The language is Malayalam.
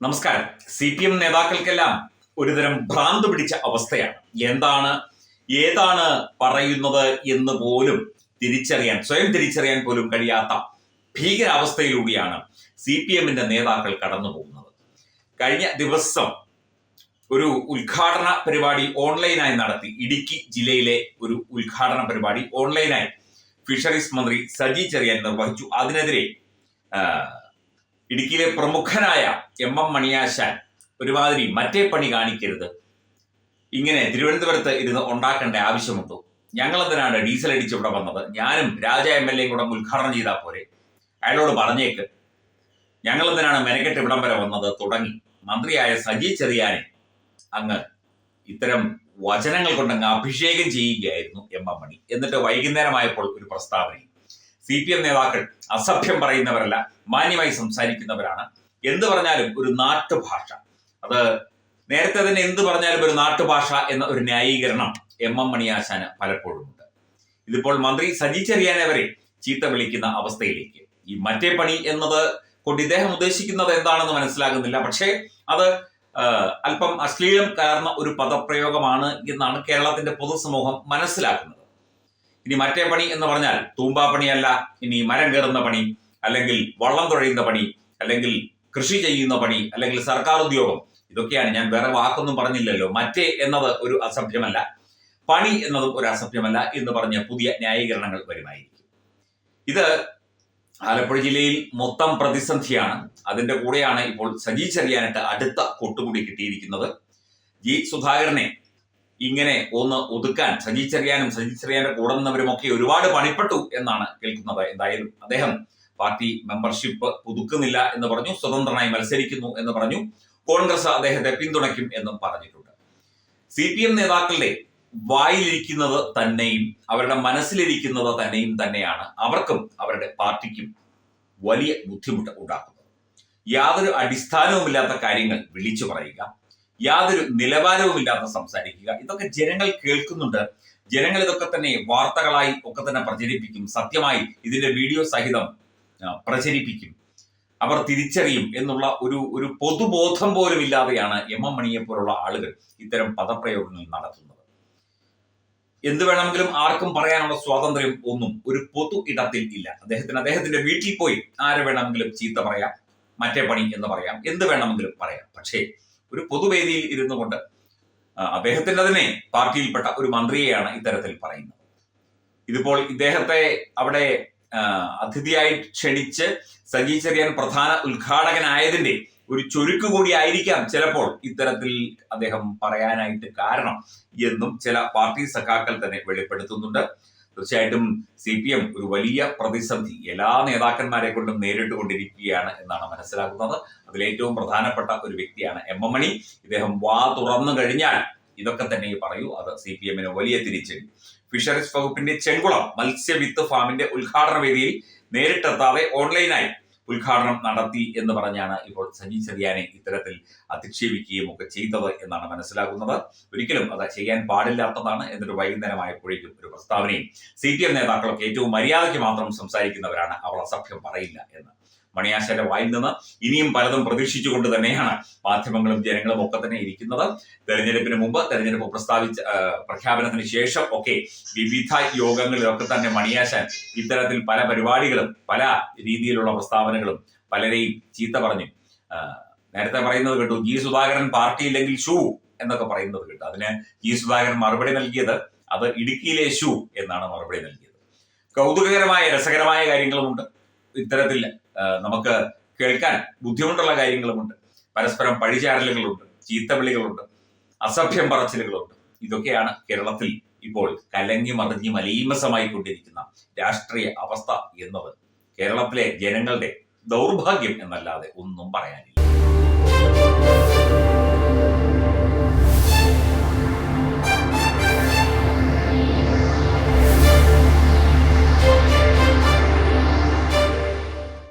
നമസ്കാരം. CPM നേതാക്കൾക്കെല്ലാം ഒരുതരം ഭ്രാന്ത് പിടിച്ച അവസ്ഥയാണ്. ഏതാണ് പറയുന്നത് എന്ന് പോലും സ്വയം തിരിച്ചറിയാൻ പോലും കഴിയാത്ത ഭീകരാവസ്ഥയിലൂടെയാണ് CPM-ന്റെ നേതാക്കൾ കടന്നു പോകുന്നത്. കഴിഞ്ഞ ദിവസം ഒരു ഉദ്ഘാടന പരിപാടി ഓൺലൈനായി നടത്തി. ഇടുക്കി ജില്ലയിലെ ഒരു ഉദ്ഘാടന പരിപാടി ഓൺലൈനായി ഫിഷറീസ് മന്ത്രി സജി ചെറിയാൻ നിർവഹിച്ചു. അതിനെതിരെ ഇടുക്കിയിലെ പ്രമുഖനായ MM മണിയാശാൻ ഒരുമാതിരി മറ്റേ പണി കാണിക്കരുത്, ഇങ്ങനെ തിരുവനന്തപുരത്ത് ഇരുന്ന് ഉണ്ടാക്കേണ്ട ആവശ്യമുണ്ടോ, ഞങ്ങളെന്തിനാണ് ഡീസൽ അടിച്ച് ഇവിടെ വന്നത്, ഞാനും രാജ MLA കൂടെ ഉദ്ഘാടനം ചെയ്താൽ പോരെ, അയാളോട് പറഞ്ഞേക്ക്, ഞങ്ങളെന്തിനാണ് മെനക്കെട്ട് ഇവിടം വരെ വന്നത് തുടങ്ങി മന്ത്രിയായ സജി ചെറിയാനെ അങ്ങ് ഇത്തരം വചനങ്ങൾ കൊണ്ടങ്ങ് അഭിഷേകം ചെയ്യുകയായിരുന്നു MM മണി. എന്നിട്ട് വൈകുന്നേരമായപ്പോൾ ഒരു പ്രസ്താവന. CPM നേതാക്കൾ അസഭ്യം പറയുന്നവരല്ല, മാന്യമായി സംസാരിക്കുന്നവരാണ്. എന്ത് പറഞ്ഞാലും ഒരു നാട്ടുഭാഷ, അത് നേരത്തെ തന്നെ എന്ത് പറഞ്ഞാലും ഒരു നാട്ടുഭാഷ എന്ന ഒരു ന്യായീകരണം MM മണിയാശാന് പലപ്പോഴും ഉണ്ട്. ഇതിപ്പോൾ മന്ത്രി സജി ചെറിയാനെ വരെ ചീത്ത വിളിക്കുന്ന അവസ്ഥയിലേക്ക്. ഈ മറ്റേ പണി എന്നത് കൊണ്ട് ഇദ്ദേഹം ഉദ്ദേശിക്കുന്നത് എന്താണെന്ന് മനസ്സിലാകുന്നില്ല. പക്ഷേ അത് അല്പം അശ്ലീലം കലർന്ന ഒരു പദപ്രയോഗമാണ് എന്നാണ് കേരളത്തിന്റെ പൊതുസമൂഹം മനസ്സിലാക്കുന്നത്. ഇനി മറ്റേ പണി എന്ന് പറഞ്ഞാൽ തൂമ്പാപ്പണിയല്ല, ഇനി മരം കയറുന്ന പണി, അല്ലെങ്കിൽ വള്ളം തുഴയുന്ന പണി, അല്ലെങ്കിൽ കൃഷി ചെയ്യുന്ന പണി, അല്ലെങ്കിൽ സർക്കാർ ഉദ്യോഗം, ഇതൊക്കെയാണ്. ഞാൻ വേറെ വാക്കൊന്നും പറഞ്ഞില്ലല്ലോ. മറ്റേ എന്നത് ഒരു അസഭ്യമല്ല, പണി എന്നതും ഒരു അസഭ്യമല്ല എന്ന് പറഞ്ഞ പുതിയ ന്യായീകരണങ്ങൾ വരുമായിരിക്കും. ഇത് ആലപ്പുഴ ജില്ലയിൽ മൊത്തം പ്രതിസന്ധിയാണ്. അതിന്റെ കൂടെയാണ് ഇപ്പോൾ സജി ചെറിയാനായിട്ട് അടുത്ത കൊട്ടുകൂടി കിട്ടിയിരിക്കുന്നത്. ജി സുധാകരനെ ഇങ്ങനെ ഒന്ന് ഒതുക്കാൻ സജി ചെറിയാന്റെ കൂടെ നിന്നവരും ഒക്കെ ഒരുപാട് പണിപ്പെട്ടു എന്നാണ് കേൾക്കുന്നത്. എന്തായാലും അദ്ദേഹം പാർട്ടി മെമ്പർഷിപ്പ് പുതുക്കുന്നില്ല എന്ന് പറഞ്ഞു, സ്വതന്ത്രനായി മത്സരിക്കുന്നു എന്ന് പറഞ്ഞു, കോൺഗ്രസ് അദ്ദേഹത്തെ പിന്തുണയ്ക്കും എന്നും പറഞ്ഞിട്ടുണ്ട്. CPM നേതാക്കളുടെ വായിലിരിക്കുന്നത് തന്നെയും അവരുടെ മനസ്സിലിരിക്കുന്നത് തന്നെയാണ് അവർക്കും അവരുടെ പാർട്ടിക്കും വലിയ ബുദ്ധിമുട്ട് ഉണ്ടാക്കുന്നത്. യാതൊരു അടിസ്ഥാനവുമില്ലാത്ത കാര്യങ്ങൾ വിളിച്ചു പറയുക, യാതൊരു നിലവാരവുമില്ലാതെ സംസാരിക്കുക, ഇതൊക്കെ ജനങ്ങൾ കേൾക്കുന്നുണ്ട്. ജനങ്ങൾ ഇതൊക്കെ തന്നെ വാർത്തകളായി ഒക്കെ തന്നെ പ്രചരിപ്പിക്കും. സത്യമായി ഇതിന്റെ വീഡിയോ സഹിതം പ്രചരിപ്പിക്കും. അവർ തിരിച്ചറിയും എന്നുള്ള ഒരു പൊതുബോധം പോലും ഇല്ലാതെയാണ് MM മണിയെ പോലുള്ള ആളുകൾ ഇത്തരം പദപ്രയോഗങ്ങൾ നടത്തുന്നത്. എന്ത് വേണമെങ്കിലും ആർക്കും പറയാനുള്ള സ്വാതന്ത്ര്യം ഒന്നും ഒരു പൊതു ഇടത്തിൽ ഇല്ല. അദ്ദേഹത്തിന്റെ വീട്ടിൽ പോയി ആരെ വേണമെങ്കിലും ചീത്ത പറയാം, മറ്റേ പണി എന്ന് പറയാം, എന്ത് വേണമെങ്കിലും പറയാം. പക്ഷേ ഒരു പൊതുവേദിയിൽ ഇരുന്നു കൊണ്ട് അദ്ദേഹത്തിന്റെ തന്നെ പാർട്ടിയിൽപ്പെട്ട ഒരു മന്ത്രിയെയാണ് ഇത്തരത്തിൽ പറയുന്നത്. ഇതിപ്പോൾ ഇദ്ദേഹത്തെ അവിടെ അതിഥിയായി ക്ഷണിച്ച് സജി ചെറിയാൻ പ്രധാന ഉദ്ഘാടകനായതിന്റെ ഒരു ചുരുക്ക് കൂടി ആയിരിക്കാം ചിലപ്പോൾ ഇത്തരത്തിൽ അദ്ദേഹം പറയാനായിട്ട് കാരണം എന്നും ചില പാർട്ടി സഖാക്കൾ തന്നെ വെളിപ്പെടുത്തുന്നുണ്ട്. തീർച്ചയായിട്ടും CPM ഒരു വലിയ പ്രതിസന്ധി എല്ലാ നേതാക്കന്മാരെ കൊണ്ടും നേരിട്ടുകൊണ്ടിരിക്കുകയാണ് എന്നാണ് മനസ്സിലാക്കുന്നത്. അതിലേറ്റവും പ്രധാനപ്പെട്ട ഒരു വ്യക്തിയാണ് MM മണി. ഇദ്ദേഹം വാ തുറന്നു കഴിഞ്ഞാൽ ഇതൊക്കെ തന്നെ പറയൂ. അത് CPM-ന് വലിയ തിരിച്ചടി. ഫിഷറീസ് വകുപ്പിന്റെ ചെങ്കുളം മത്സ്യവിത്ത് ഫാമിന്റെ ഉദ്ഘാടന വേദിയിൽ നേരിട്ടെത്താതെ ഓൺലൈനായി ഉദ്ഘാടനം നടത്തി എന്ന് പറഞ്ഞാണ് ഇപ്പോൾ സജി ചെറിയാനെ ഇത്തരത്തിൽ അധിക്ഷേപിക്കുകയും ഒക്കെ ചെയ്തത് എന്നാണ് മനസ്സിലാക്കുന്നത്. ഒരിക്കലും അത് ചെയ്യാൻ പാടില്ലാത്തതാണ്. എന്നിട്ട് വൈകുന്നേരമായപ്പോഴേക്കും ഒരു പ്രസ്താവനയും CPM നേതാക്കളൊക്കെ ഏറ്റവും മര്യാദയ്ക്ക് മാത്രം സംസാരിക്കുന്നവരാണ്, അവൾ അസഭ്യം പറയില്ല എന്ന്. മണിയാശാന്റെ വായിൽ നിന്ന് ഇനിയും പലതും പ്രതീക്ഷിച്ചുകൊണ്ട് തന്നെയാണ് മാധ്യമങ്ങളും ജനങ്ങളും ഒക്കെ തന്നെ ഇരിക്കുന്നത്. തെരഞ്ഞെടുപ്പിന് മുമ്പ്, തെരഞ്ഞെടുപ്പ് പ്രഖ്യാപനത്തിന് ശേഷം ഒക്കെ വിവിധ യോഗങ്ങളിലൊക്കെ തന്നെ മണിയാശാൻ ഇത്തരത്തിൽ പല പരിപാടികളും പല രീതിയിലുള്ള പ്രസ്താവനകളും പലരെയും ചീത്ത പറഞ്ഞു. നേരത്തെ പറയുന്നത് കേട്ടു, ജി സുധാകരൻ പാർട്ടിയില്ലെങ്കിൽ ഷൂ എന്നൊക്കെ പറയുന്നത് കേട്ടു. അതിന് ജി സുധാകരൻ മറുപടി നൽകിയത് അത് ഇടുക്കിയിലെ ഷൂ എന്നാണ് മറുപടി നൽകിയത്. കൗതുകകരമായ രസകരമായ കാര്യങ്ങളുമുണ്ട്, ഇത്തരത്തിൽ നമുക്ക് കേൾക്കാൻ ബുദ്ധിമുട്ടുള്ള കാര്യങ്ങളുമുണ്ട്. പരസ്പരം പഴിചാരലുകളുണ്ട്, ചീത്തവിളികളുണ്ട്, അസഭ്യം പറച്ചിലുകളുണ്ട്. ഇതൊക്കെയാണ് കേരളത്തിൽ ഇപ്പോൾ കലങ്ങി മറിഞ്ഞ് മലീമസമായി കൊണ്ടിരിക്കുന്ന രാഷ്ട്രീയ അവസ്ഥ എന്നത് കേരളത്തിലെ ജനങ്ങളുടെ ദൗർഭാഗ്യം എന്നല്ലാതെ ഒന്നും പറയാനില്ല.